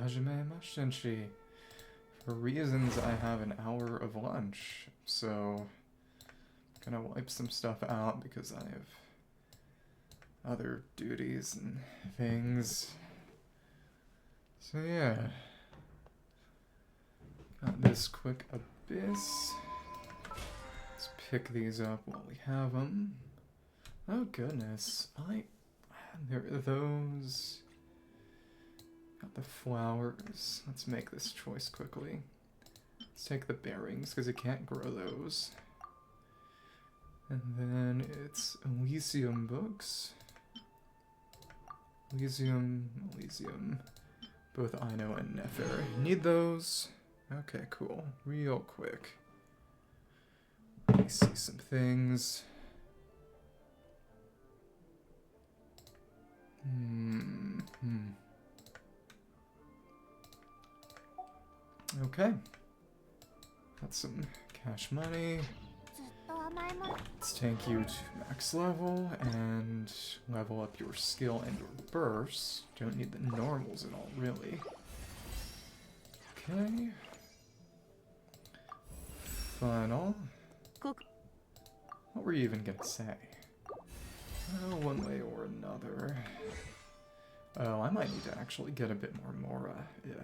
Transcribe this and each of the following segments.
Hajime Mashenshi. For reasons, I have an hour of lunch, so I'm gonna wipe some stuff out because I have other duties and things. So yeah. Got this quick abyss. Let's pick these up while we have them. Oh goodness, there are those. Got the flowers. Let's make this choice quickly. Let's take the bearings because it can't grow those. And then it's Elysium books. Elysium. Both Aino and Nefer. Need those. Okay, cool. Real quick. Let me see some things. Okay. Got some cash money. Let's take you to max level and level up your skill and your burst. Don't need the normals at all, really. Okay. Final. What were you even gonna say? Oh, one way or another. Oh, I might need to actually get a bit more Mora. Yeah.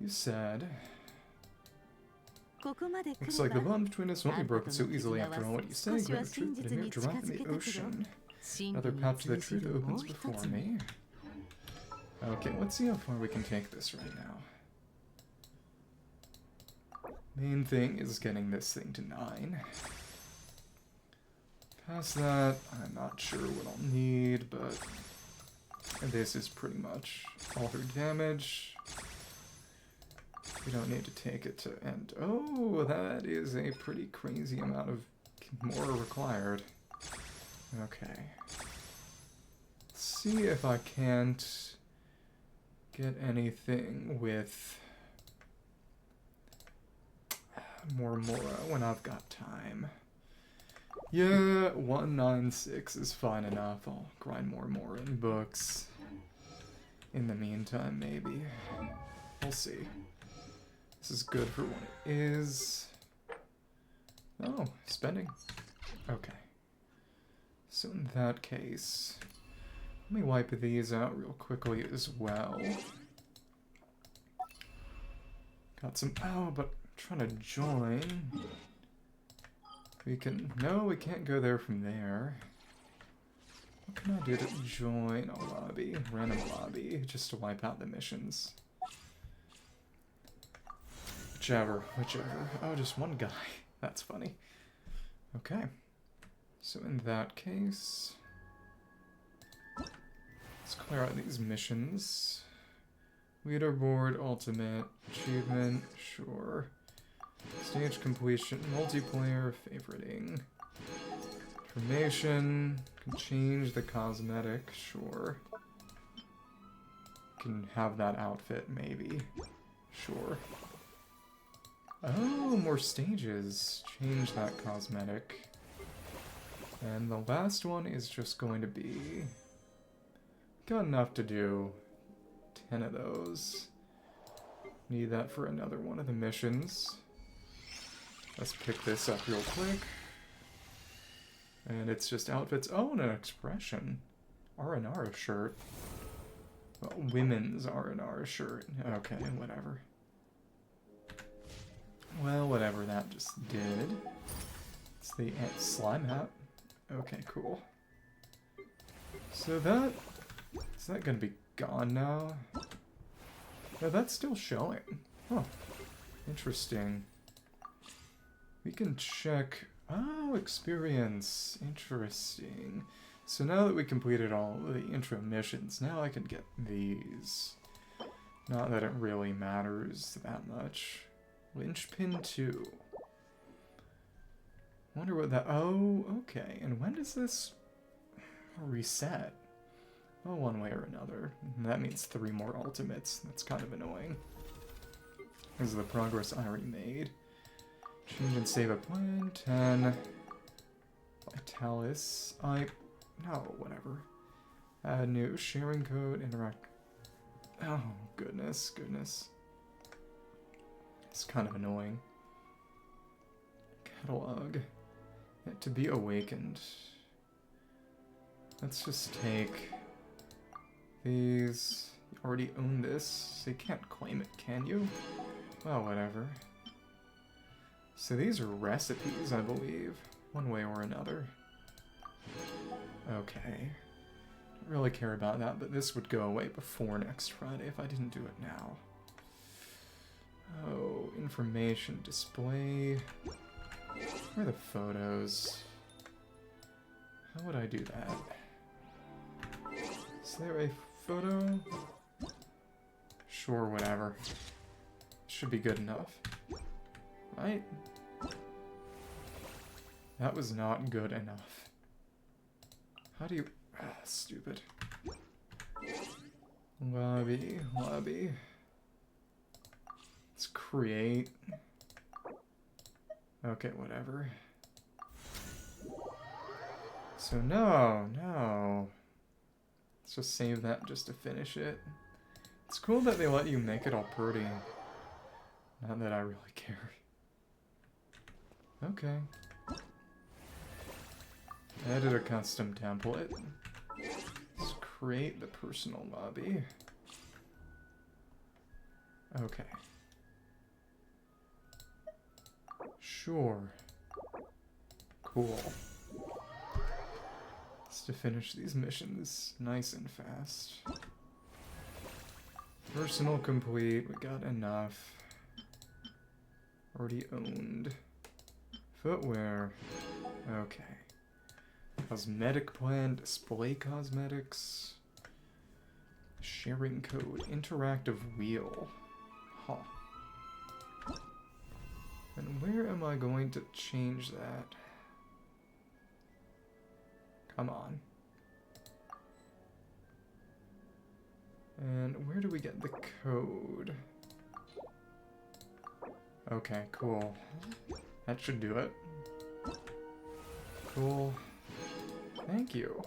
You said... Looks like the bond between us won't be broken so easily after all what you say. Greater truth than a mere drop in the ocean. Another path to the truth opens before me. Okay, let's see how far we can take this right now. Main thing is getting this thing to 9. Past that, I'm not sure what I'll need, but this is pretty much all her damage. We don't need to take it to end. Oh, that is a pretty crazy amount of more required. Okay. Let's see if I can't get anything with more Mora when I've got time. Yeah, 196 is fine enough. I'll grind more Mora in books. In the meantime, maybe. We'll see. This is good for what it is. Oh, spending. Okay. So in that case, let me wipe these out real quickly as well. Got some... Oh, but I'm trying to join. We can... No, we can't go there from there. What can I do to join a lobby? Random lobby, just to wipe out the missions. Whichever. Oh, just one guy. That's funny. Okay. So in that case... Let's clear out these missions. Leaderboard, ultimate, achievement, sure. Stage completion, multiplayer, favoriting. Information, can change the cosmetic, sure. Can have that outfit, maybe. Sure. Oh, more stages. Change that cosmetic. And the last one is just going to be... Got enough to do 10 of those. Need that for another one of the missions. Let's pick this up real quick. And it's just outfits. Oh, and an expression. R&R shirt. Well, women's R&R shirt. Okay, whatever. Well, whatever that just did. It's the slime hat. Okay, cool. So that... Is that gonna be gone now? No, that's still showing. Huh. Interesting. We can check... Oh, experience. Interesting. So now that we completed all the intro missions, now I can get these. Not that it really matters that much. Linchpin 2. Wonder what that... Oh, okay. And when does this reset? Well, one way or another. That means 3 more ultimates. That's kind of annoying. This is the progress I already made. Change and save a plan. 10. Vitalis. No, whatever. Add new sharing code. Interact. Oh, goodness, goodness. It's kind of annoying. Catalog. Yet to be awakened. Let's just take these. You already own this, so you can't claim it, can you? Well, whatever. So these are recipes, I believe, one way or another. Okay. Don't really care about that, but this would go away before next Friday if I didn't do it now. Oh, information display. Where are the photos? How would I do that? Is there a photo? Sure, whatever. Should be good enough. Right? That was not good enough. How do you... Ah, stupid. Lobby, lobby. Let's create. Okay, whatever. So no. Let's just save that just to finish it. It's cool that they let you make it all pretty. Not that I really care. Okay. Edit a custom template. Let's create the personal lobby. Okay. Sure. Cool. Let's to finish these missions nice and fast. Personal complete. We got enough. Already owned. Footwear. Okay. Cosmetic plan, display cosmetics. Sharing code, interactive wheel. Huh. And where am I going to change that? Come on. And where do we get the code? Okay, cool. That should do it. Cool. Thank you.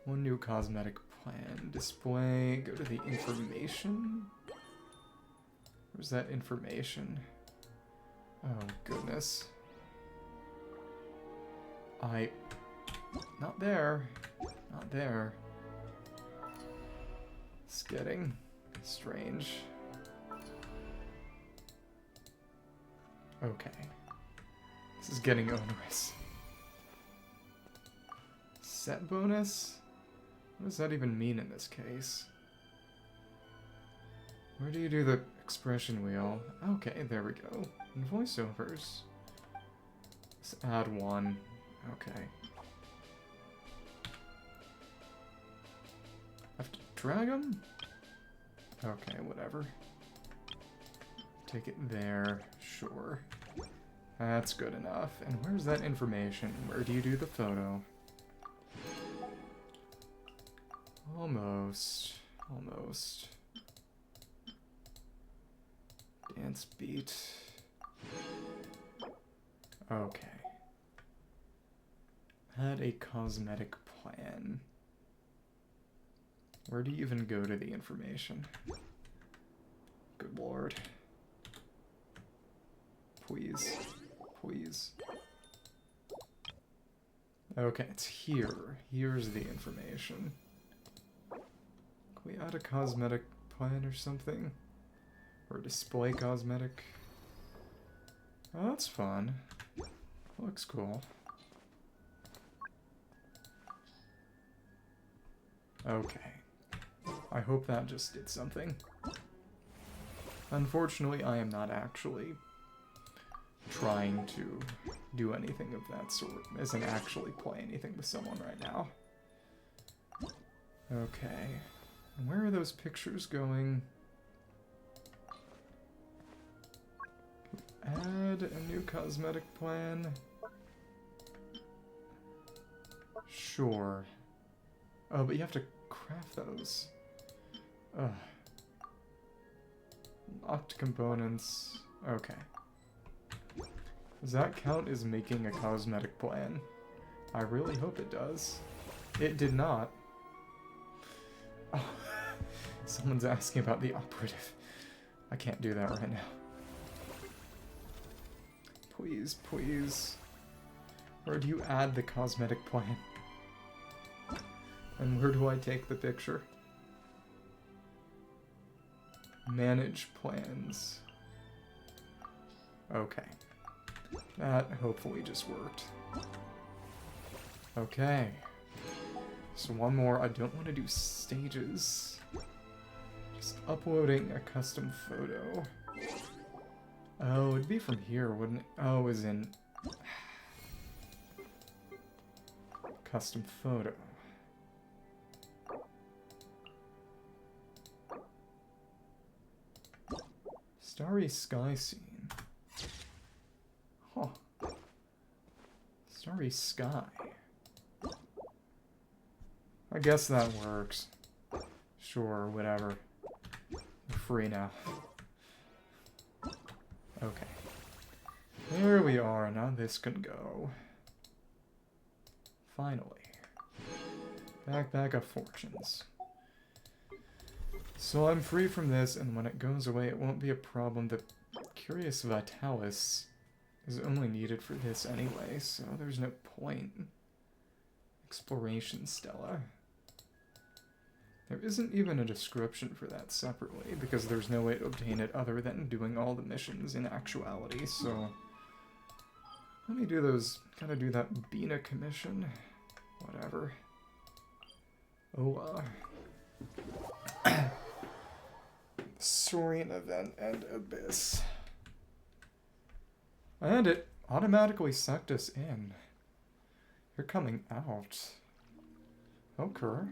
One new cosmetic plan. Display. Go to the information. Where's that information? Oh, goodness. Not there. Not there. It's getting strange. Okay. This is getting onerous. Set bonus? What does that even mean in this case? Where do you do the expression wheel? Okay, there we go. And voiceovers. Let's add one. Okay. Have to drag them? Okay, whatever. Take it there. Sure. That's good enough. And where's that information? Where do you do the photo? Almost. Almost. Dance beat. Okay. Add a cosmetic plan. Where do you even go to the information? Good lord. Please. Please. Okay, it's here. Here's the information. Can we add a cosmetic plan or something? Or display cosmetic? Oh, that's fun. Looks cool. Okay. I hope that just did something. Unfortunately, I am not actually trying to do anything of that sort, as in actually play anything with someone right now. Okay. Where are those pictures going? Add a new cosmetic plan. Sure. Oh, but you have to craft those. Ugh. Locked components. Okay. Does that count as making a cosmetic plan? I really hope it does. It did not. Oh. Someone's asking about the operative. I can't do that right now. Please, please. Where do you add the cosmetic plan? And where do I take the picture? Manage plans. Okay. That hopefully just worked. Okay. So one more. I don't want to do stages. Just uploading a custom photo. Oh, it'd be from here, wouldn't it? Oh, as in... custom photo. Starry sky scene. Huh. Starry sky. I guess that works. Sure, whatever. We're free now. Okay. There we are. Now this can go. Finally. Backpack of Fortunes. So I'm free from this, and when it goes away, it won't be a problem. The Curious Vitalis is only needed for this anyway, so there's no point. Exploration Stella. There isn't even a description for that separately, because there's no way to obtain it other than doing all the missions in actuality, so... Let me do those... Gotta do that Bina commission. Whatever. Oh, Saurian event and Abyss. And it automatically sucked us in. You're coming out. Okay.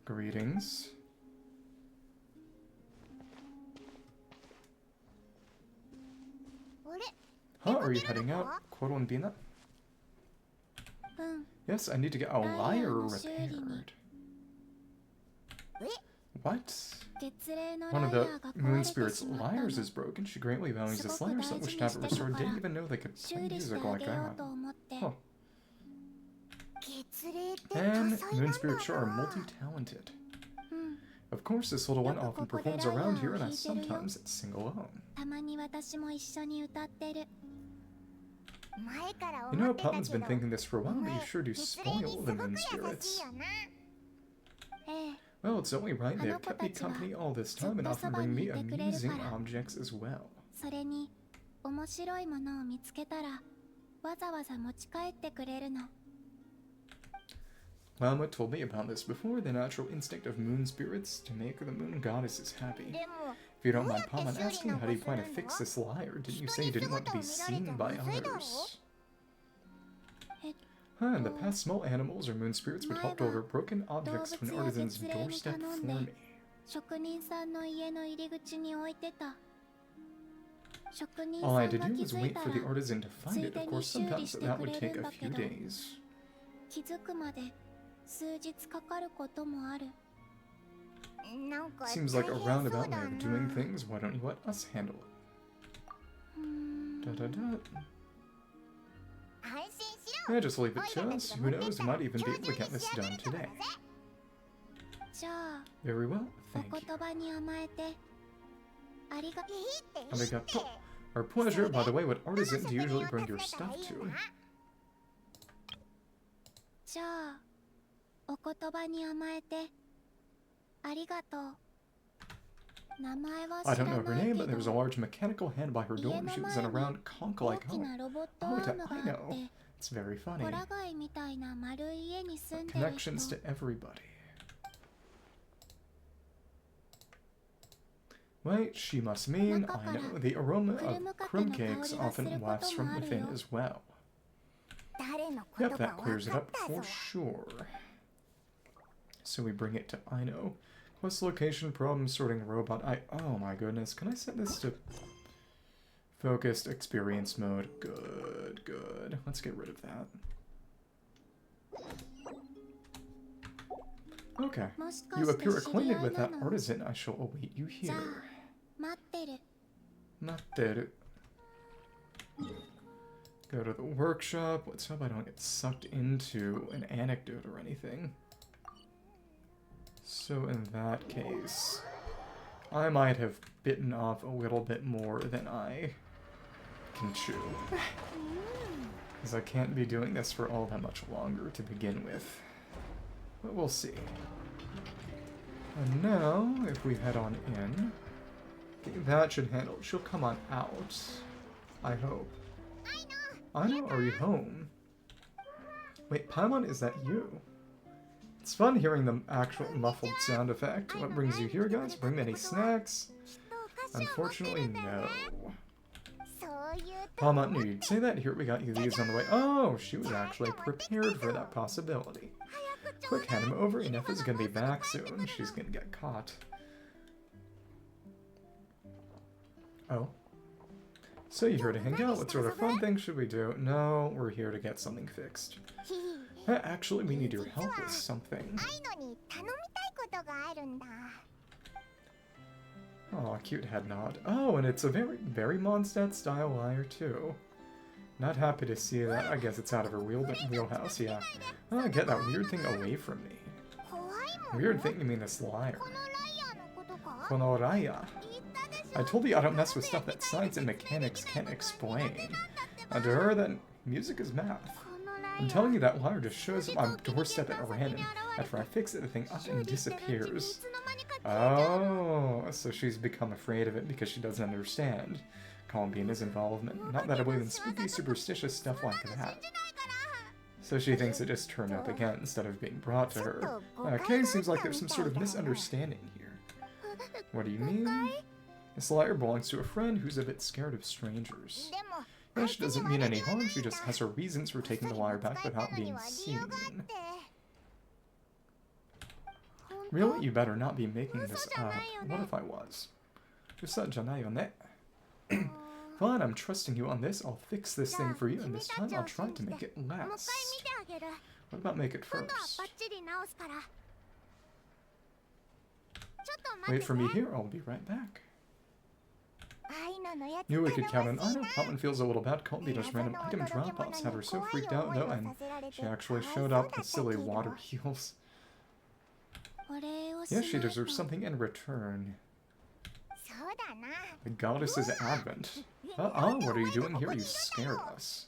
Greetings. Huh, are you heading out? Columbina? Yes, I need to get a lyre repaired. What? One of the moon spirit's lyres is broken. She greatly values this lyre, so wish to have it restored. Didn't even know they could play music like that. Huh. And moon spirits sure are multi-talented. Of course, this little one often performs around here, and I sometimes sing alone. You know, Putman's been thinking this for a while, but you sure do spoil the moon spirits. Well, it's only right. They have kept me company all this time and often bring me amusing objects as well. Mama told me about this before, the natural instinct of moon spirits to make the moon goddesses happy. If you don't mind, Paman asking, how do you plan to fix this lyre? Didn't you say you didn't want to be seen by others? Huh, in the past, small animals or moon spirits would hop over broken objects to an artisan's doorstep for me. All I had to do was wait for the artisan to find it. Of course, sometimes that would take a few days. Seems like a roundabout way of doing things. Why don't you let us handle it? Da-da-da. Yeah, just leave it to us. Who knows, we might even be able to get this done today. Very well, thank you. Arigato. Our pleasure. By the way, what artisan do you usually bring your stuff to? I don't know her name, but there was a large mechanical hand by her door. She was in a round conch-like home. Oh, I know. It's very funny. Connections to everybody. Wait, she must mean, I know, the aroma of crumb cakes often wafts from within as well. Yep, that clears it up for sure. So we bring it to Aino. Quest location, problem sorting robot. Oh my goodness, can I set this to focused experience mode? Good, good. Let's get rid of that. Okay. You appear acquainted with that artisan. I shall await you here. Matteru. Go to the workshop. Let's hope I don't get sucked into an anecdote or anything. So in that case, I might have bitten off a little bit more than I can chew. Because I can't be doing this for all that much longer to begin with. But we'll see. And now, if we head on in, that should handle it. She'll come on out. I hope. Aino, are you home? Wait, Paimon, is that you? It's fun hearing the actual muffled sound effect. What brings you here, guys? Bring me any snacks? Unfortunately, no. Paimon knew you'd say that. Here, we got you these on the way. Oh, she was actually prepared for that possibility. Quick, hand him over. Ineffa's gonna be back soon. She's gonna get caught. Oh. So you're here to hang out? What sort of fun things should we do? No, we're here to get something fixed. Actually, we need your help with something. Aw, cute head nod. Oh, and it's a very Mondstadt style lyre too. Not happy to see that. I guess it's out of her wheelhouse, yeah. Oh, get that weird thing away from me. Weird thing? You mean this lyre? Konoraya. I told you I don't mess with stuff that science and mechanics can't explain. And to her, then, music is math. I'm telling you, that lyre just shows up on doorstep at random. After I fix it, the thing up and disappears. Oh, so she's become afraid of it because she doesn't understand Columbina's involvement. Not that I believe in spooky, superstitious stuff like that. So she thinks it just turned up again instead of being brought to her. Okay, seems like there's some sort of misunderstanding here. What do you mean? This lyre belongs to a friend who's a bit scared of strangers. Yeah, she doesn't mean any harm, she just has her reasons for taking the lyre back without being seen. Really? You better not be making this up. What if I was? Fine, I'm trusting you on this. I'll fix this thing for you, and this time I'll try to make it last. What about make it first? Wait for me here, I'll be right back. Knew we could count on Aino. Paimon feels a little bad. Columbina's random item drop-offs had her so freaked out, though, and she actually showed up with silly water heels. Yes, she deserves something in return. The goddess's advent. What are you doing here? You scared us.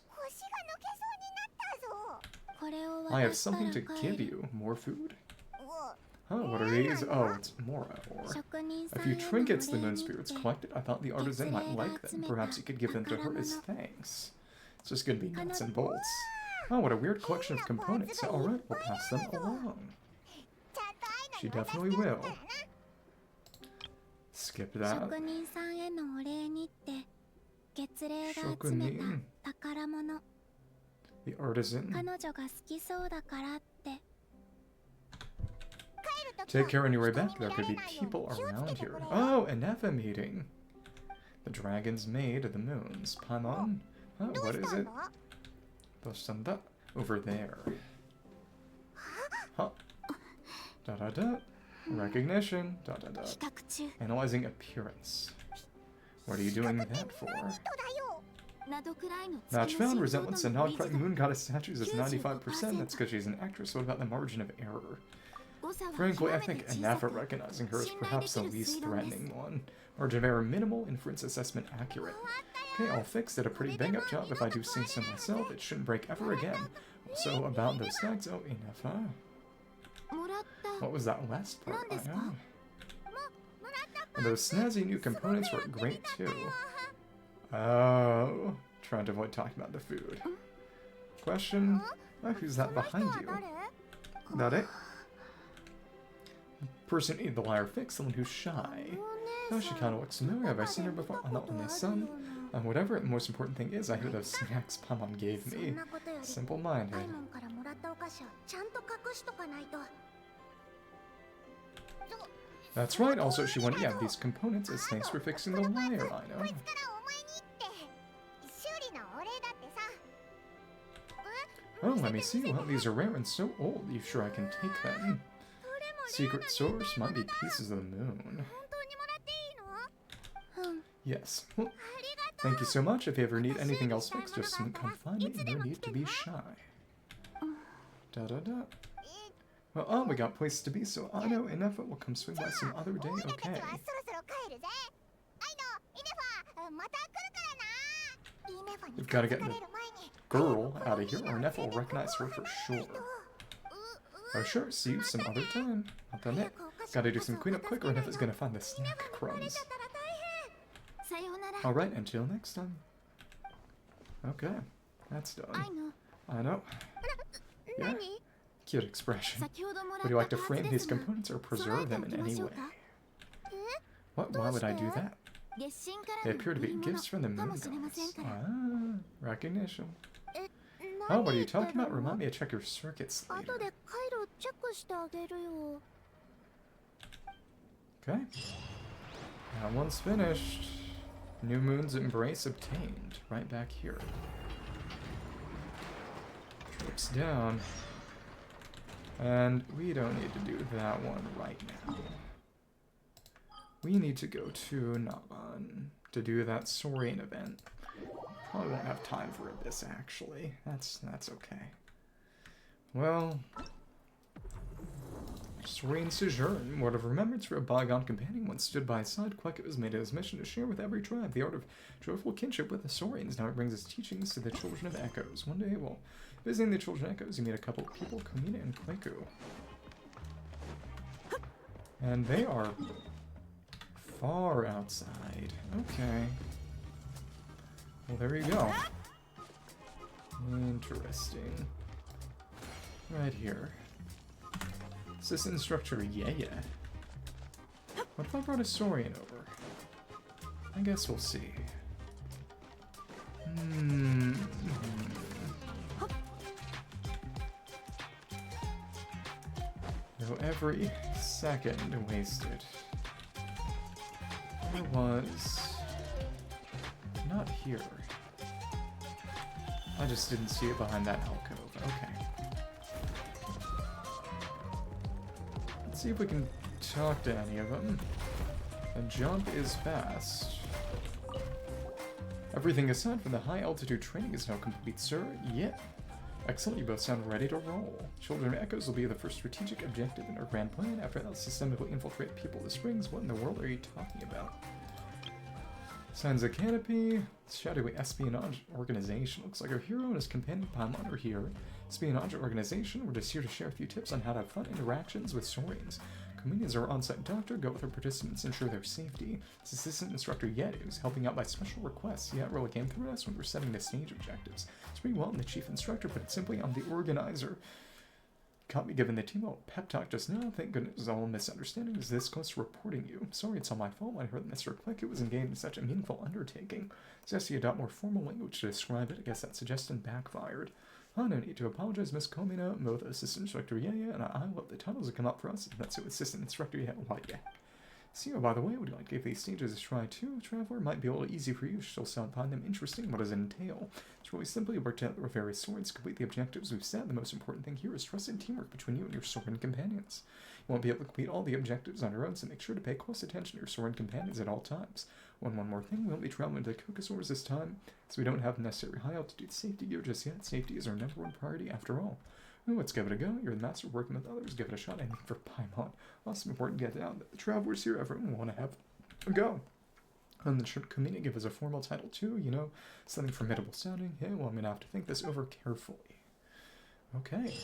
I have something to give you. More food? Oh, what are these? Oh, it's Mora, or a few trinkets the moon spirits collected. I thought the artisan might like them. Perhaps you could give them to her as thanks. It's just gonna be nuts and bolts. Oh, what a weird collection of components. Alright, we'll pass them along. She definitely will. Skip that. Shokunin. The artisan. Take care on your way back. There could be people around here. Oh, Ineffa meeting. The dragon's maid of the moons. Paimon? Oh, what is it? Over there. Huh. Da-da-da. Recognition. Da-da-da. Analyzing appearance. What are you doing that for? Match found. Resemblance to non-frightened moon goddess statues is 95%. That's because she's an actress. What about the margin of error? Frankly, I think Ineffa recognizing her is perhaps the least threatening one. Margin of error minimal, inference assessment accurate. Okay, I'll fix it. A pretty bang-up job if I do say so myself. It shouldn't break ever again. Also, about those tags. Oh, Ineffa. What was that last part? I know. And those snazzy new components were great too. Oh, trying to avoid talking about the food. Question? Oh, who's that behind you? That it? Person who needed the lyre fix, someone who's shy. Oh, she kind of looks familiar. Have I seen her before? Oh, not my son. Whatever the most important thing is, I hear those snacks Paimon gave me. Simple-minded. That's right. Also, she wanted to have these components as thanks for fixing the lyre, Aino. Oh, let me see. Well, these are rare and so old. You sure I can take them? Secret source might be pieces of the moon. Yes. Well, thank you so much. If you ever need anything else fixed, just come find me. No need to be shy. Da-da-da. Well, oh, we got places to be, so Aino and Ineffa will come swing by some other day, okay. We've got to get the girl out of here, or Ineffa will recognize her for sure. Oh sure, see you some other time. Not done it. Gotta do some cleanup quick, or Ineffa's gonna find the snack crumbs. Alright, until next time. Okay, that's done. I know. Yeah. Cute expression. Would you like to frame these components or preserve them in any way? What? Why would I do that? They appear to be gifts from the moon gods. Ah, recognition. Oh, what are you talking about? Remind me to check your circuits later. Okay. That one's finished. New Moon's Embrace obtained. Right back here. Trips down. And we don't need to do that one right now. We need to go to Navan to do that Saurian event. Probably won't have time for this, actually. That's okay. Well, Saurian Sojourn, word of remembrance for a bygone companion once stood by his side. Quekett was made it his mission to share with every tribe the art of joyful kinship with the Saurians. Now he brings his teachings to the Children of Echoes. One day, while visiting the Children of Echoes, you meet a couple of people, Columbina and Kweku. And they are far outside. Okay. Well, there you go. Interesting. Right here. Assistant Instructor, yeah. What if I brought a Saurian over? I guess we'll see. Though every second wasted. I was not here. I just didn't see it behind that alcove. Okay. Let's see if we can talk to any of them. A jump is fast. Everything aside from the high altitude training is now complete, sir. Yeah. Excellent, you both sound ready to roll. Children of Echoes will be the first strategic objective in our grand plan. After that, systemically infiltrate people of the springs. What in the world are you talking about? Signs of Canopy. Shadowy espionage organization. Looks like our hero and his companion Paimon are here. Espionage organization. We're just here to share a few tips on how to have fun interactions with Saurians. Columbina is our on-site doctor. Go with our participants, ensure their safety. This assistant instructor Yet, who's helping out by special requests. Yet really came through us when we're setting the stage objectives. It's pretty well, I'm the chief instructor, but it's simply I'm the organizer. Caught me giving the team a pep talk just now. Thank goodness it was all a misunderstanding. Is this close to reporting you? Sorry, it's all my fault. When I heard that Mr. Kweku was engaged in such a meaningful undertaking. Suggested you adopt more formal language to describe it. I guess that suggestion backfired. Oh, no need to apologize, Miss Columbina. Both Assistant Instructor Yeah and I love the titles that come up for us. That's it, Assistant Instructor Yeah. Why, yeah. See, oh, by the way, would you like to give these stages a try too? Traveler might be a little easy for you. She'll still find them interesting. What does it entail? It's really simply work together with various swords, complete the objectives we've set. The most important thing here is trust and teamwork between you and your Saurian companions. You won't be able to complete all the objectives on your own, so make sure to pay close attention to your Saurian companions at all times. One more thing, we won't be traveling to the Caucasaurs this time, so we don't have necessary high-altitude safety gear just yet. Safety is our #1 priority after all. Ooh, let's give it a go. You're the master working with others. Give it a shot. Aiming for Paimon. Also important to get out that the travelers here, everyone will want to have a go. And the Columbina give us a formal title too, you know, something formidable sounding. Yeah, well, I'm going to have to think this over carefully. Okay.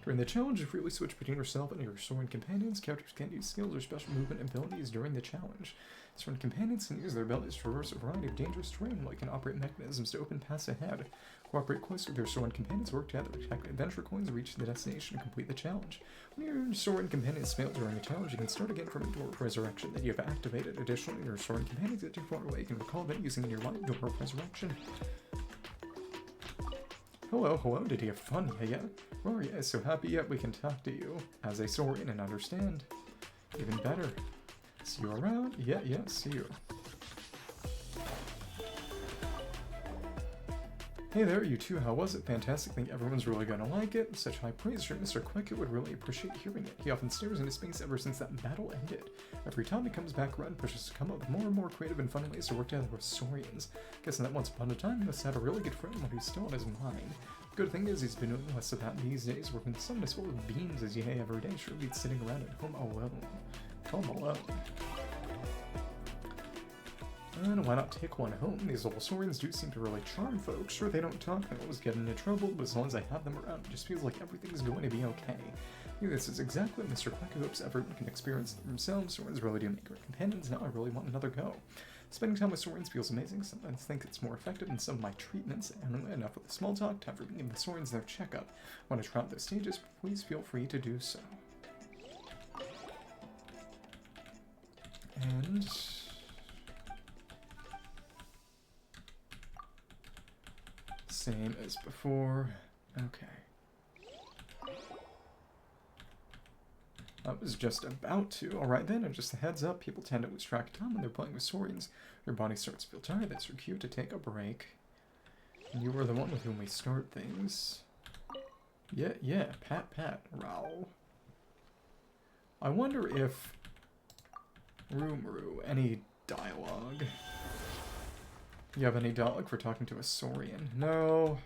During the challenge, you freely switch between yourself and your Saurian companions. Characters can't use skills or special movement abilities during the challenge. Saurian companions can use their abilities to traverse a variety of dangerous terrain, like can operate mechanisms to open paths ahead. Cooperate closely with your Saurian companions, work together to collect adventure coins, reach the destination, and complete the challenge. When your Saurian companions fail during the challenge, you can start again from a door of resurrection that you have activated. Additionally, your Saurian companions get too far away. You can recall that using your light door of resurrection. Hello, did you have fun? Yeah. Well, yeah, so happy yet we can talk to you as a Saurian and understand. Even better. See you around? Yeah, see you. Hey there, you two, how was it? Fantastic, think everyone's really gonna like it. Such high praise from Mr. Kweku would really appreciate hearing it. He often stares into space ever since that battle ended. Every time he comes back around, pushes to come up with more and more creative and fun ways to work together with Saurians. Guessing that once upon a time, he must have had a really good friend when he was still on his mind. Good thing is he's been doing less of that these days, working some as full of beans as yay every day. Sure beats sitting around at home alone. Home alone. And why not take one home? These little Saurians do seem to really charm folks. Sure, they don't talk, they always get into trouble, but as long as I have them around, it just feels like everything's going to be okay. This is exactly what Mr. Quack hopes everyone can experience themselves. Saurians really do make great companions. Now I really want another go. Spending time with Saurians feels amazing. Sometimes think it's more effective than some of my treatments. And enough with the small talk. Time for me to give the Saurians their checkup. Want to try out those stages? Please feel free to do so. And same as before. Okay. I was just about to. Alright then, and just a heads up, people tend to lose track of time when they're playing with Saurians. Your body starts to feel tired, that's your cue to take a break. And you were the one with whom we start things. Yeah, pat, Raoul. I wonder if... Rumru, any dialogue? You have any dialogue for talking to a Saurian? No.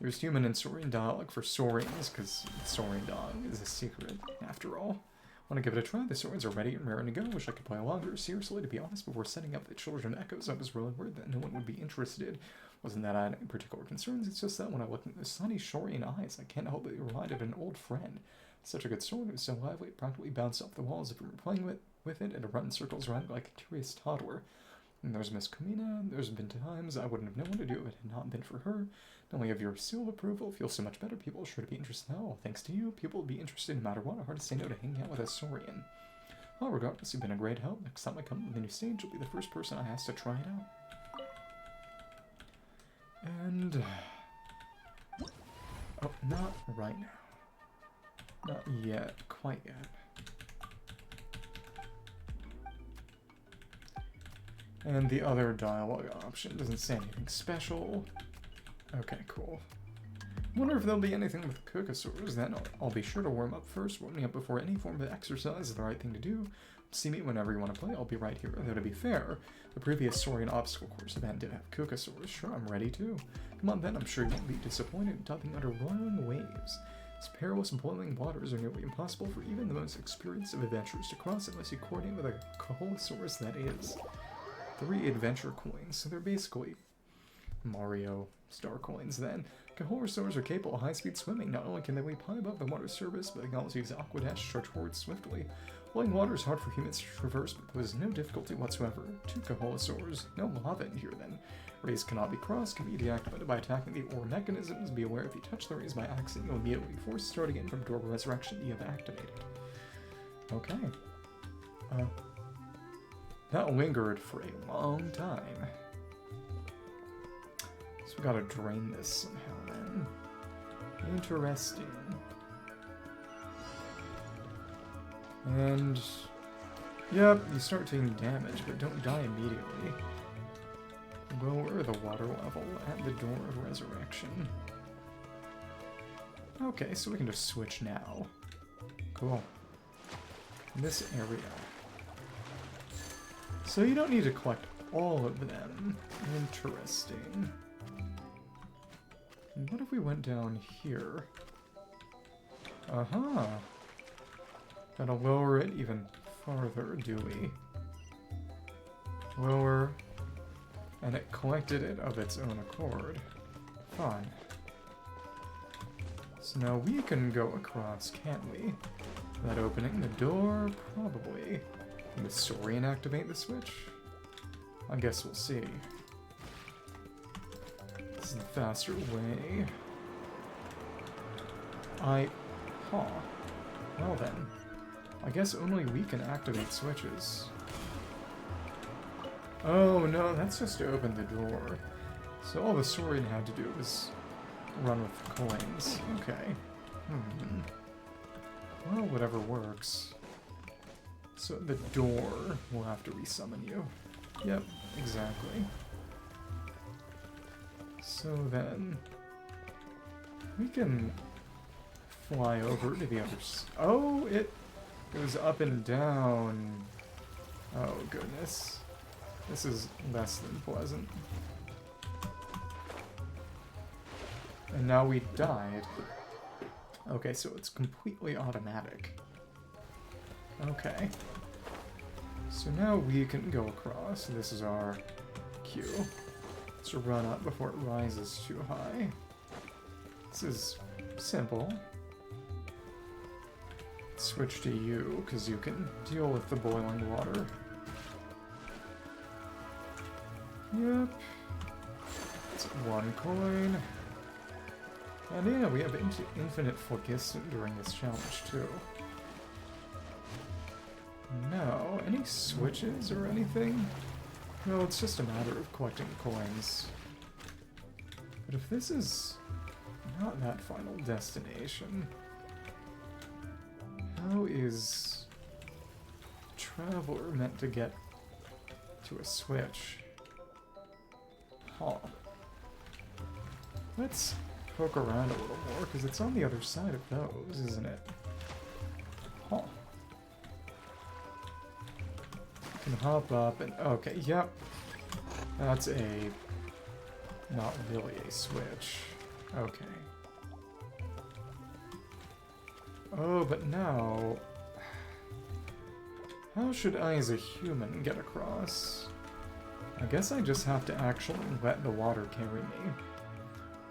There's human and Saurian dialogue for Saurians, because Saurian dialogue is a secret, after all. Want to give it a try? The Saurians are ready and raring to go. Wish I could play longer. Seriously, to be honest, before setting up the Children Echoes, I was really worried that no one would be interested. Wasn't that I had any particular concerns, it's just that when I look into the sunny Saurian eyes, I can't help but be reminded of an old friend. Such a good sword, it was so lively, it practically bounced off the walls if we were playing with it, and it run in circles around like a curious toddler. And there's Miss Columbina. There's been times I wouldn't have known what to do if it had not been for her. Not only have your seal of approval, feels so much better. People are sure to be interested. Oh, thanks to you, people will be interested no matter what. Hard to say no to hanging out with a Saurian. Well, regardless, you've been a great help. Next time I come to the new stage, you'll be the first person I ask to try it out. And... oh, not right now. Not yet. Quite yet. And the other dialogue option doesn't say anything special. Okay, cool. Wonder if there'll be anything with Kuuhenki. Then I'll be sure to warm up first. Warming up before any form of exercise is the right thing to do. See me whenever you want to play. I'll be right here. Though to be fair, the previous Saurian obstacle course event did have Kuuhenki. Sure, I'm ready too. Come on then, I'm sure you won't be disappointed. Topping under roiling waves. These perilous boiling waters are nearly impossible for even the most experienced of adventurers to cross unless you coordinate with a Kuuhenki, that is. 3 adventure coins, so they're basically Mario star coins then. Kuuhenki are capable of high-speed swimming. Not only can they leap high above the water surface, but they can also use Aqua Dash to charge forward swiftly. Flowing water is hard for humans to traverse, but poses no difficulty whatsoever. 2 Kuuhenki, no lava in here then. Rays cannot be crossed, can be deactivated by attacking the ore mechanisms. Be aware if you touch the rays by accident, you'll immediately be forced to start again from door of resurrection you have activated. Okay. That lingered for a long time. So we gotta drain this somehow then. Interesting. And... yep, you start taking damage, but don't die immediately. Lower the water level at the door of resurrection. Okay, so we can just switch now. Cool. In this area. So you don't need to collect all of them. Interesting. What if we went down here? Uh-huh. Gotta lower it even farther, do we? Lower. And it collected it of its own accord. Fine. So now we can go across, can't we? That opening the door? Probably. Can the Saurian activate the switch? I guess we'll see. This is the faster way. Huh. Well then. I guess only we can activate switches. Oh no, that's just to open the door. So all the Saurian had to do was run with the coins. Okay. Well, whatever works. So the door will have to resummon you. Yep, exactly. So then we can fly over to the other side. Oh, it goes up and down. Oh goodness. This is less than pleasant. And now we died. Okay, so it's completely automatic. Okay. So now we can go across. This is our queue. Let's run up before it rises too high. This is simple. Switch to you, because you can deal with the boiling water. Yep. It's 1 coin. And yeah, we have infinite phlogiston during this challenge, too. No. Any switches or anything? No, it's just a matter of collecting coins. But if this is not that final destination, how is a traveler meant to get to a switch? Huh. Let's poke around a little more, because it's on the other side of those, isn't it? Huh. Can hop up and... okay, yep. That's a... not really a switch. Okay. Oh, but now... how should I as a human get across? I guess I just have to actually let the water carry me.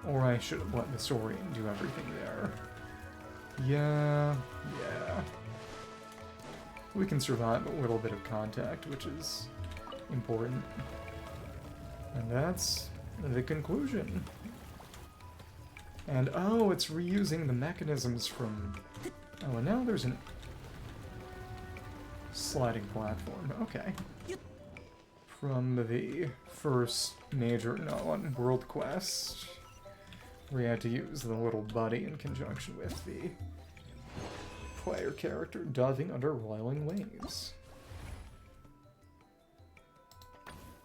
Or I should have let the Saurian do everything there. Yeah. We can survive a little bit of contact, which is important. And that's the conclusion. And oh, it's reusing the mechanisms from... oh, and now there's a sliding platform. Okay. From the first major world quest, we had to use the little buddy in conjunction with the player character diving under roiling waves.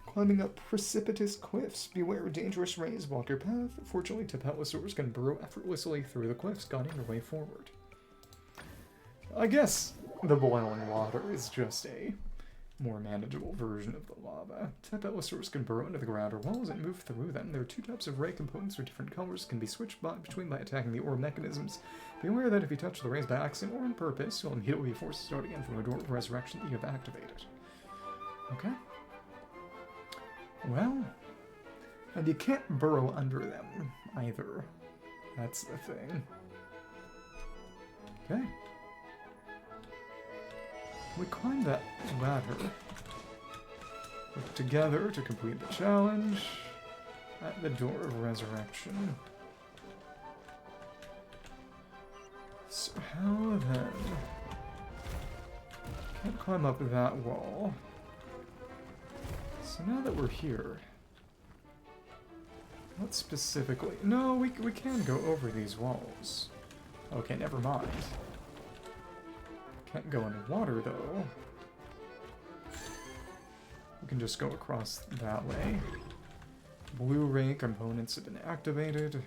Climbing up precipitous cliffs. Beware dangerous rays block your path. Fortunately, Tapellosaurs can burrow effortlessly through the cliffs, guiding your way forward. I guess the boiling water is just a more manageable version of the lava. Tapellosaurs can burrow into the ground or walls and move through them. There are 2 types of ray components with different colors, can be switched between by attacking the orb mechanisms. Be aware that if you touch the rays by accident or on purpose, you'll immediately be forced to start again from a door of resurrection that you have activated. Okay. Well, and you can't burrow under them either. That's the thing. Okay. We climb that ladder. Work together to complete the challenge at the door of resurrection. So how then? Can't climb up that wall. So now that we're here, what specifically? No, we can go over these walls. Okay, never mind. Can't go underwater, though. We can just go across that way. Blue ray components have been activated.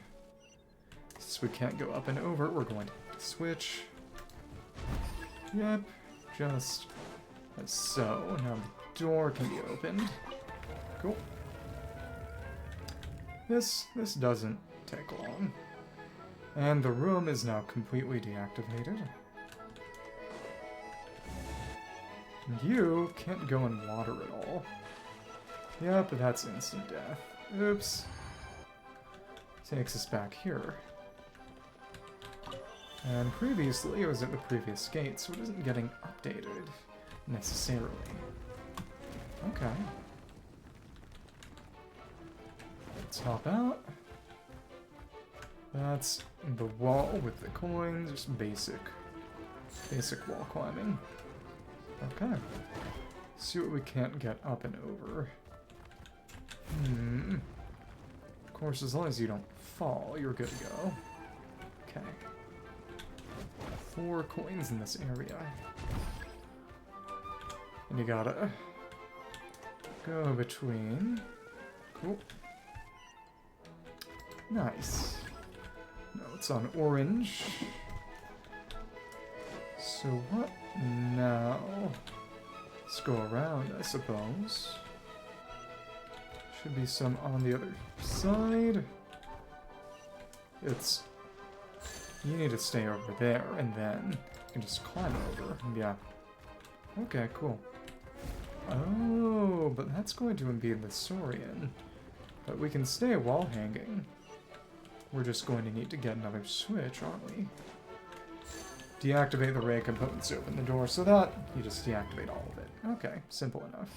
Since we can't go up and over, we're going to have to switch. Yep, just as so. Now the door can be opened. Cool. This doesn't take long. And the room is now completely deactivated. You can't go in water at all. Yep, that's instant death. Oops. Takes us back here. And previously, it was at the previous gate, so it isn't getting updated, necessarily. Okay. Let's hop out. That's the wall with the coins, just basic wall climbing. Okay. See what we can't get up and over. Of course, as long as you don't fall, you're good to go. Okay. 4 coins in this area. And you gotta go between. Cool. Nice. No, it's on orange. So what now? Let's go around, I suppose. Should be some on the other side. It's... You need to stay over there, and then you can just climb over. Yeah. Okay, cool. Oh, but that's going to impede the Saurian. But we can stay wall hanging. We're just going to need to get another switch, aren't we? Deactivate the ray components to open the door, so that you just deactivate all of it. Okay, simple enough.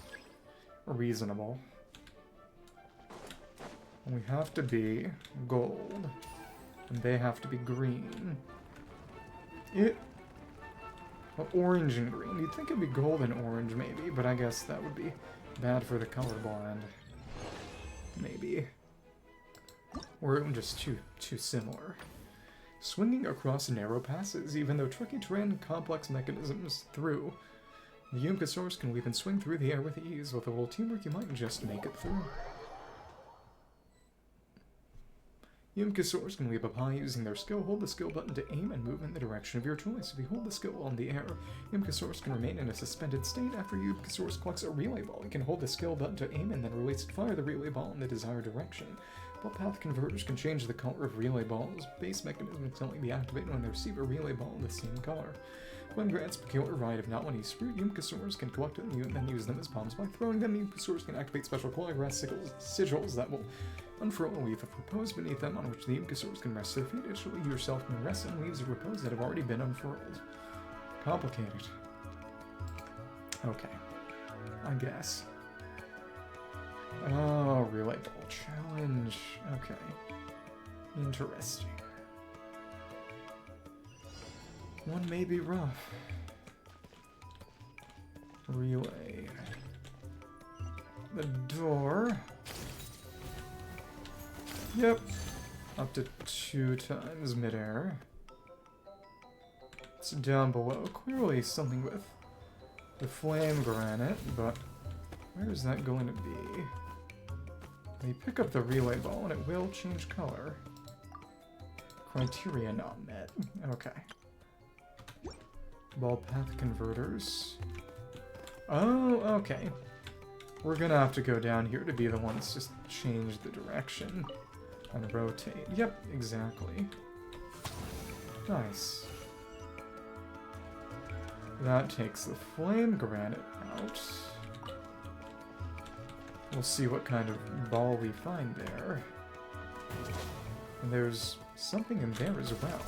Reasonable. And we have to be gold. And they have to be green. Well, orange and green. You'd think it'd be gold and orange, maybe, but I guess that would be bad for the colorblind. Maybe. Or just too similar. Swinging across narrow passes, even though tricky terrain and complex mechanisms through. The Yumkasaurus can weave and swing through the air with ease. With a little teamwork, you might just make it through. Yumkasaurus can leap up high using their skill. Hold the skill button to aim and move in the direction of your choice. If you hold the skill on the air, Yumkasaurus can remain in a suspended state. After Yumkasaurus collects a relay ball, you can hold the skill button to aim and then release it. Fire the relay ball in the desired direction. Ball path converters can change the color of relay balls. Base mechanisms can only be activated when they receive a relay ball in the same color. When grants peculiar right of not when you fruit, Yumkasaurus can collect them and then use them as bombs. By throwing them, Yumkasaurus can activate special grass sigils that will unfurl a leaf of repose beneath them on which the Yumkasaurus can rest their feet. Additionally, you yourself can rest on leaves of repose that have already been unfurled. Complicated. Okay. I guess. Oh, relay ball challenge. Okay. Interesting. One may be rough. Relay. The door. Yep. Up to 2 times midair. It's down below. Clearly something with the flame granite, but where is that going to be? You pick up the relay ball and it will change color. Criteria not met. Okay. Ball path converters. Oh, okay. We're gonna have to go down here to be the ones to change the direction and rotate. Yep, exactly. Nice. That takes the flame granite out. We'll see what kind of ball we find there. And there's something in there as well.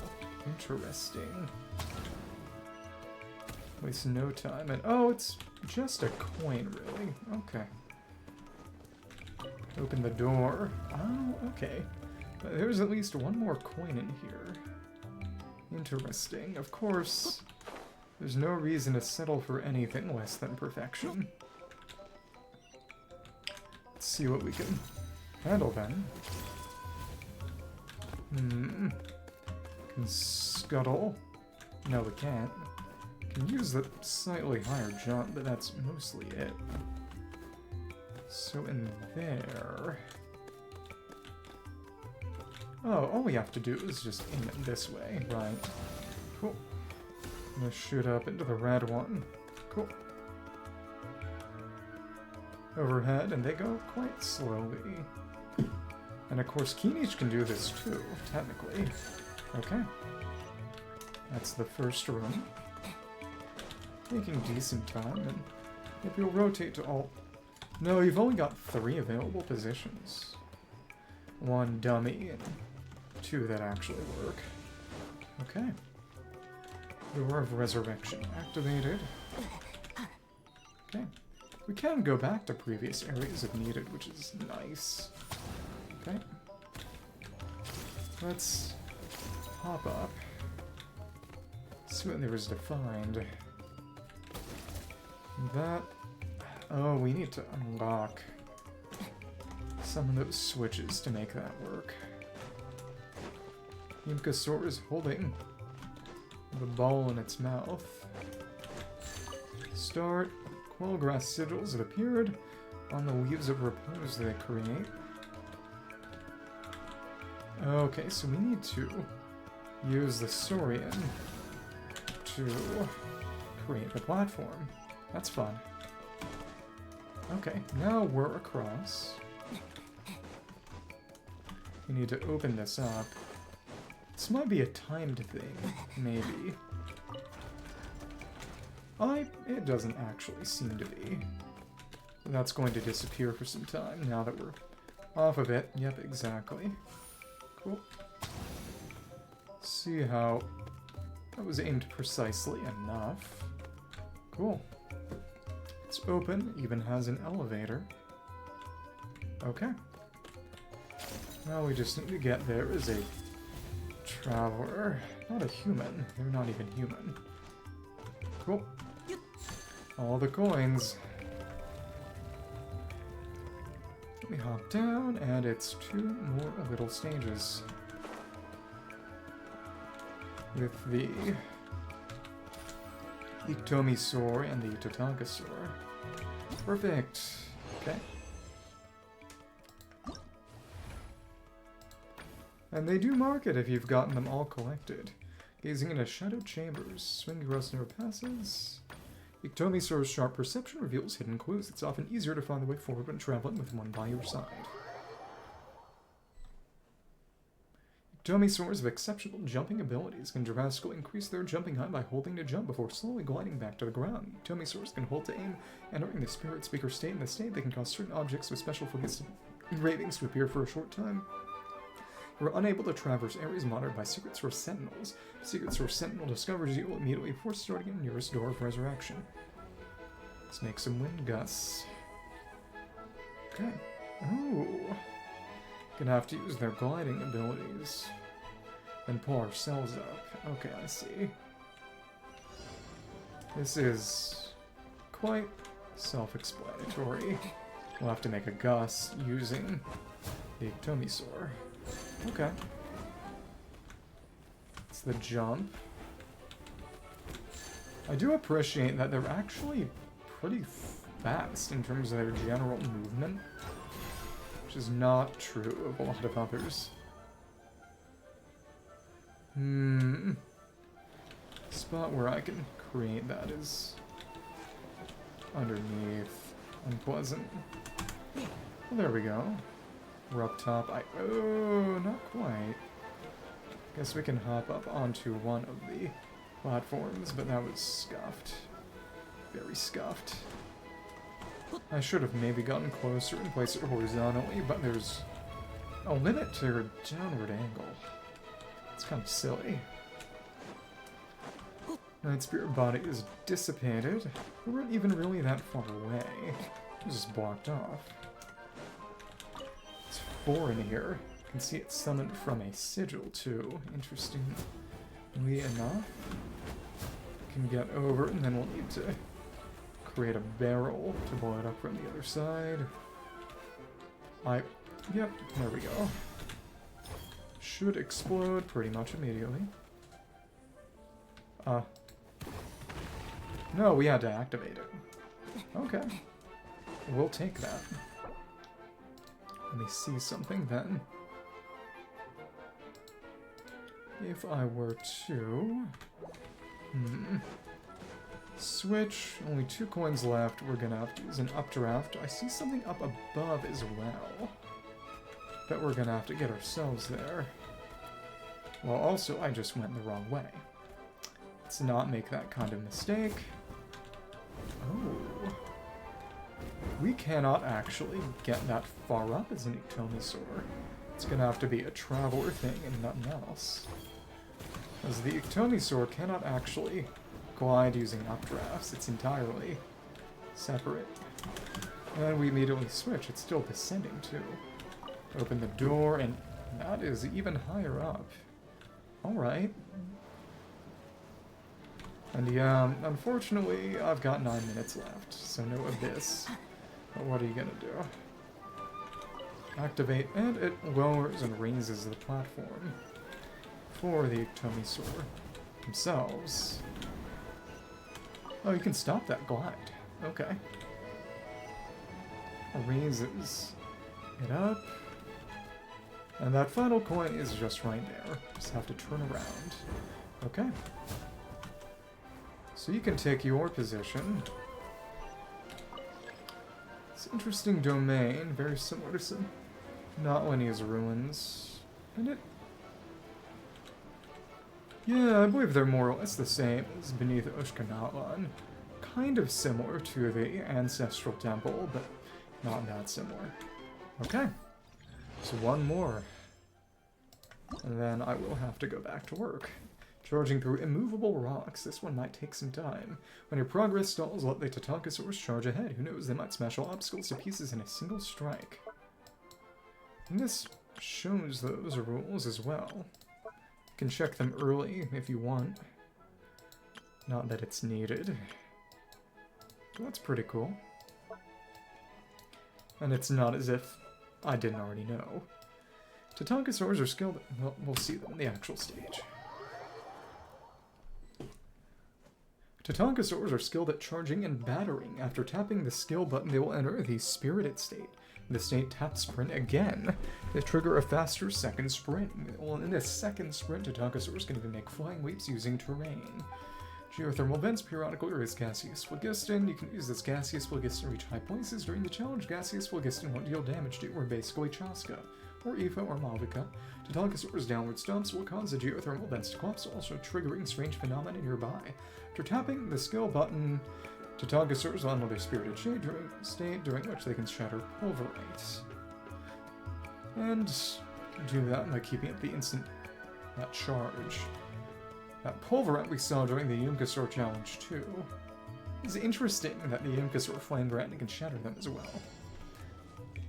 Interesting. Waste no time. And oh, it's just a coin, really. Okay. Open the door. Oh, okay. There's at least one more coin in here. Interesting. Of course, there's no reason to settle for anything less than perfection. Let's see what we can handle then. Can scuttle. No, we can't. Can use the slightly higher jump, but that's mostly it. So in there... Oh, all we have to do is just aim it this way, right? Cool. I'm gonna shoot up into the red one. Cool. Overhead, and they go quite slowly. And of course, Kinich can do this too, technically. Okay. That's the first room. Making decent time, and if you'll rotate to all... No, you've only got 3 available positions. 1 dummy, and 2 that actually work. Okay. Door of Resurrection activated. Okay. We can go back to previous areas if needed, which is nice. Okay. Let's hop up. See what there is to find. That... Oh, we need to unlock some of those switches to make that work. Yumkasaur is holding the ball in its mouth. Start. Quell grass sigils have appeared on the leaves of repose they create. Okay, so we need to use the Saurian to create the platform. That's fun. Okay, now we're across. We need to open this up. This might be a timed thing, maybe. It doesn't actually seem to be. That's going to disappear for some time now that we're off of it. Yep, exactly. Cool. See how that was aimed precisely enough. Cool. It's open, even has an elevator. Okay. Now we just need to get there as a traveler. Not a human. They're not even human. Cool. All the coins. Let me hop down, and it's 2 more little stages. With the Itomisaur and the Tatankasaur. Perfect. Okay. And they do mark it if you've gotten them all collected. Gazing into shadowed chambers. Swing gross never passes. Itomisaur's sharp perception reveals hidden clues. It's often easier to find the way forward when traveling with one by your side. Itomisaurs have exceptional jumping abilities, can drastically increase their jumping height by holding to jump before slowly gliding back to the ground. Itomisaurs can hold to aim, entering the spirit speaker state. In the state, they can cause certain objects with special focus engravings to appear for a short time. You are unable to traverse areas monitored by Secret Source Sentinels. If Secret Source Sentinel discovers you, will immediately force starting at the nearest door of resurrection. Let's make some wind gusts. Okay. Oh. Gonna have to use their gliding abilities. And pull ourselves up. Okay, I see. This is quite self-explanatory. We'll have to make a gust using the Itomisaur. Okay. It's the jump. I do appreciate that they're actually pretty fast in terms of their general movement, which is not true of a lot of others. Spot where I can create that is underneath. Unpleasant. Well, there we go. We're up top. Oh, not quite. Guess we can hop up onto one of the platforms, but that was scuffed. Very scuffed. I should have maybe gotten closer and placed it horizontally, but there's a limit to her downward angle. It's kind of silly. Night Spirit body is dissipated. We weren't even really that far away. It was just blocked off. It's 4 in here. You can see it's summoned from a sigil, too. Interestingly enough. Can get over, and then we'll need to create a barrel to blow it up from the other side. Yep, there we go. Should explode pretty much immediately. No, we had to activate it. Okay. We'll take that. Let me see something then. If I were to... switch. Only 2 coins left. We're gonna have to use an updraft. I see something up above as well. Bet we're gonna have to get ourselves there. Well, also, I just went the wrong way. Let's not make that kind of mistake. Oh. We cannot actually get that far up as an Itomisaur. It's gonna have to be a traveler thing and nothing else. As the Itomisaur cannot actually glide using updrafts. It's entirely separate. And we immediately switch. It's still descending, too. Open the door, and that is even higher up. Alright. And yeah, unfortunately, I've got 9 minutes left, so no abyss. But what are you gonna do? Activate, and it lowers and raises the platform for the Itomisaur themselves. Oh, you can stop that glide. Okay. Raises it up. And that final coin is just right there. Just have to turn around. Okay. So you can take your position. It's an interesting domain, very similar to some Notlinia's ruins. And it Yeah, I believe they're more or less the same as beneath Oshkanalan. Kind of similar to the Ancestral Temple, but not that similar. Okay, so one more. And then I will have to go back to work. Charging through immovable rocks. This one might take some time. When your progress stalls, let the Tatankasaurs charge ahead. Who knows, they might smash all obstacles to pieces in a single strike. And this shows those rules as well. You can check them early if you want. Not that it's needed. But that's pretty cool. And it's not as if I didn't already know. Tatankasaurs are skilled... Well, we'll see them in the actual stage. Tatankasaurs are skilled at charging and battering. After tapping the skill button, they will enter the spirited state. In the state, tap sprint again. They trigger a faster second sprint. Well, in this second sprint, Tatankasaurs can even make flying leaps using terrain. Geothermal vents periodically raise gaseous phlogiston. You can use this gaseous phlogiston to reach high places. During the challenge, gaseous phlogiston won't deal damage to you, or basically Chaska, or Aoife, or Malvika. Tatankasaur's downward stomps will cause the geothermal vents to collapse, also triggering strange phenomena nearby. After tapping the skill button, Tatankasaurs will enter their spirited state, during which they can shatter pulverites. And do that by keeping up the instant charge. That pulverite we saw during the Yunkasaur challenge too. It's interesting that the Yunkasaur flame brand can shatter them as well.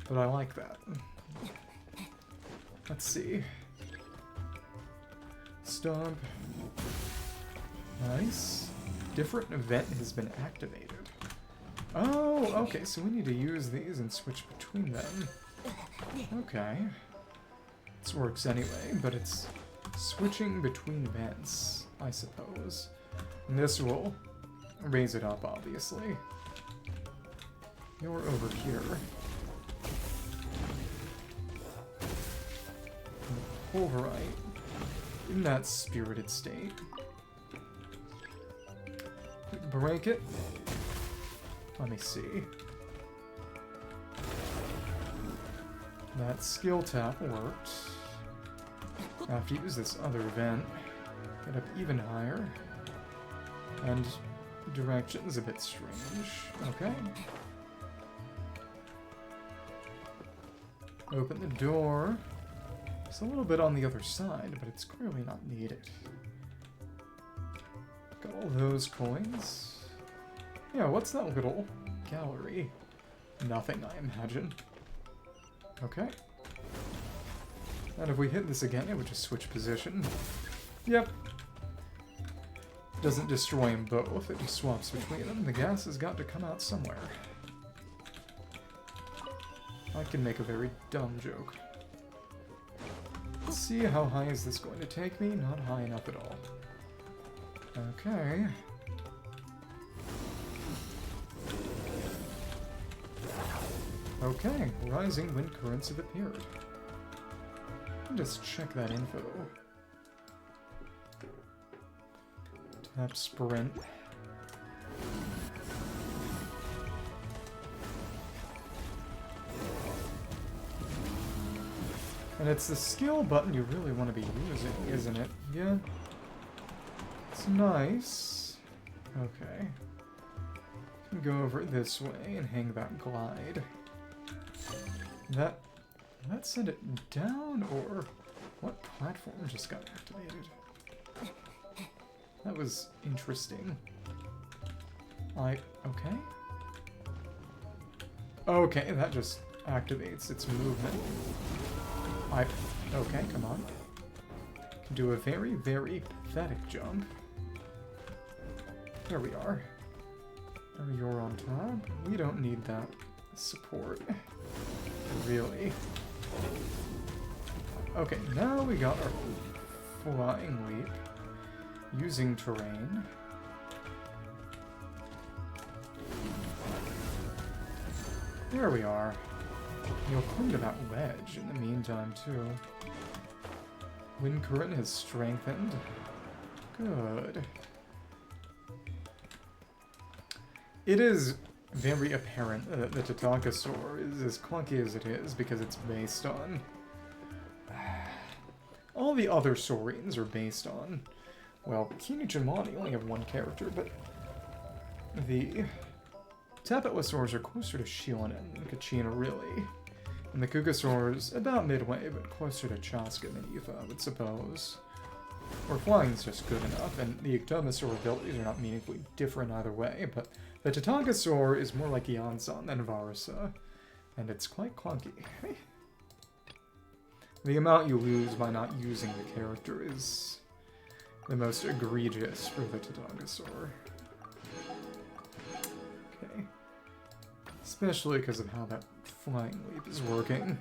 But I like that. Let's see. Stomp. Nice. Different event has been activated. Oh, okay, so we need to use these and switch between them. Okay. This works anyway, but it's switching between events, I suppose. And this will raise it up, obviously. You're over here. Pulverite. In that spirited state. Break it. Let me see. That skill tap worked. I have to use this other event. Get up even higher. And direction's a bit strange. Okay. Open the door. It's a little bit on the other side, but it's clearly not needed. Got all those coins. Yeah, what's that little gallery? Nothing, I imagine. Okay. And if we hit this again, it would just switch position. Yep. Doesn't destroy them both, it just swaps between them. The gas has got to come out somewhere. I can make a very dumb joke. Let's see, how high is this going to take me? Not high enough at all. Okay. Okay, rising wind currents have appeared. Just check that info. Tap sprint. And it's the skill button you really want to be using, isn't it? Yeah. It's nice. Okay. Go over this way and hang that glide. That send it down, or what platform just got activated? That was interesting. Okay. Okay, that just activates its movement. Okay, come on. Can do a very, very pathetic jump. There we are. And you're on top. We don't need that support. Really. Okay, now we got our flying leap. Using terrain. There we are. You'll cling to that wedge in the meantime, too. Wind current has strengthened. Good. It is very apparent that the Tatankasaur is as clunky as it is because it's based on... All the other Saurians are based on well, Kinijimani only have one character, but the Tapetless are closer to Shionen and Kachina, really. And the Kugasaurs about midway, but closer to Chaska than Ineffa, I would suppose. Or flying's just good enough, and the Ectomosaur abilities are not meaningfully different either way, but the Tatagasaur is more like Yansan than Varasa, and it's quite clunky. The amount you lose by not using the character is the most egregious for the Tatagasaur. Okay. Especially because of how that flying leap is working.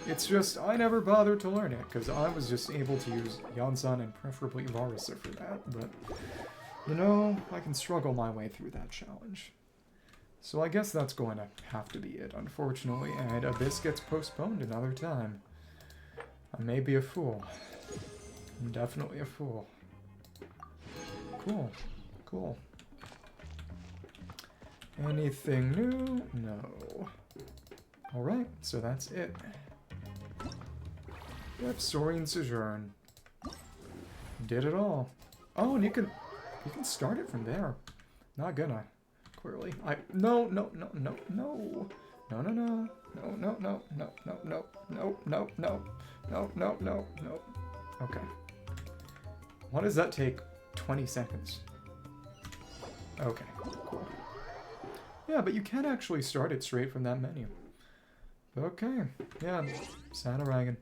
It's just, I never bothered to learn it, because I was just able to use Yansan and preferably Varasa for that, but, you know, I can struggle my way through that challenge. So I guess that's going to have to be it, unfortunately, and Abyss gets postponed another time. I may be a fool. I'm definitely a fool. Cool. Cool. Anything new? No. Alright, so that's it. Yep, Saurian Sojourn. Did it all. Oh, and you can start it from there. Not gonna, clearly. No. Okay. Why does that take 20 seconds? Okay, cool. Yeah, but you can actually start it straight from that menu. Okay, yeah, Saturagan.